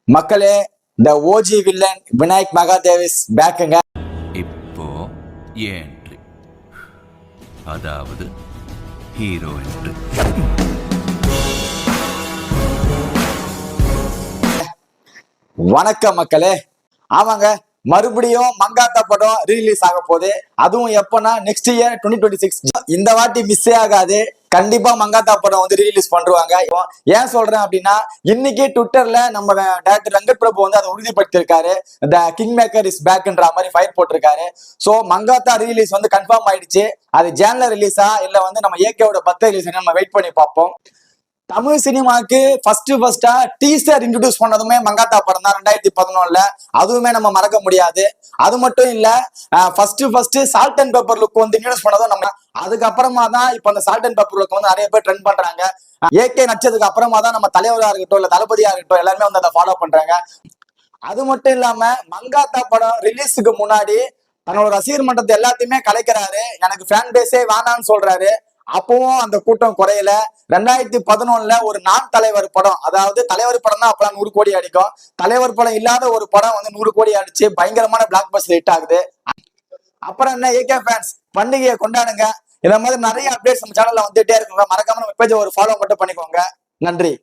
மக்களே, இந்த OG villain Vinayak Mahadev பேக்குங்க. இப்போ என்ட்ரி, அதாவது ஹீரோ என்ட்ரி. வணக்கம் மக்களே. ஆமாங்க, மறுபடியும் மங்காத்தா படம் ரீலீஸ் ஆக போகுது. அதுவும் எப்பன்னா நெக்ஸ்ட் இயர் 2026. இந்த வாட்டி மிஸ்ஸே ஆகாது. கண்டிப்பா மங்காத்தா படம் வந்து ரீலீஸ் பண்றாங்க. ஏன் சொல்றேன் அப்படின்னா, இன்னைக்கு ட்விட்டர்ல நம்ம டைரக்டர் வெங்கட் பிரபு வந்து அதை உறுதிப்படுத்திருக்காரு. த கிங் மேக்கர் இஸ் பேக்ன்ற மாதிரி ஃபைட் போட்டிருக்காரு. சோ மங்காத்தா ரீலீஸ் வந்து கன்ஃபார்ம் ஆயிடுச்சு. அது ஜான்ல ரிலீஸா இல்ல வந்து நம்ம ஏகேவோட 10 ரிலீஸ் நம்ம வெயிட் பண்ணி பார்ப்போம். தமிழ் சினிமாக்கு ஃபர்ஸ்டா டீசர் இன்ட்ரோடியூஸ் பண்ணதுமே மங்காத்தா படம் தான் 2011. அதுவுமே நம்ம மறக்க முடியாது. அது மட்டும் இல்ல, first salt and paper look வந்து இன்ட்ரோடியூஸ் பண்ணதும் நம்ம. அதுக்கப்புறமா தான் இப்ப அந்த சால்ட் அண்ட் பேப்பர் லுக் வந்து நிறைய பேர் ட்ரெண்ட் பண்றாங்க. ஏகே நடிச்சதுக்கு அப்புறமா தான் நம்ம தலைவரா இருக்கட்டும் இல்ல தளபதியா இருக்கட்டும் எல்லாருமே வந்து அதை ஃபாலோ பண்றாங்க. அது மட்டும் இல்லாம மங்காத்தா படம் ரிலீஸுக்கு முன்னாடி தன்னோட ரசிகர் மன்றத்தை எல்லாத்தையுமே கலைக்கிறாரு. எனக்கு ஃபேன் பேஸே வேணான்னு சொல்றாரு. அப்பவும் அந்த கூட்டம் குறையல. 2011 ஒரு நான் தலைவர் படம், அதாவது தலைவர் படம் தான் அப்பெல்லாம் 100 கோடி அடிக்கும். தலைவர் படம் இல்லாத ஒரு படம் வந்து 100 கோடி அடிச்சு பயங்கரமான பிளாக் பஸ்டர் ஹிட் ஆகுது. அப்புறம் என்ன, ஏகே ஃபேன்ஸ் பண்டிகையை கொண்டாடுங்க. இத மாதிரி நிறைய அப்டேட்ஸ் நம்ம சேனல்ல வந்துட்டே இருக்குங்க. மறக்காம நம்ம பேஜை ஒரு ஃபாலோ மட்டும் பண்ணிக்கோங்க. நன்றி.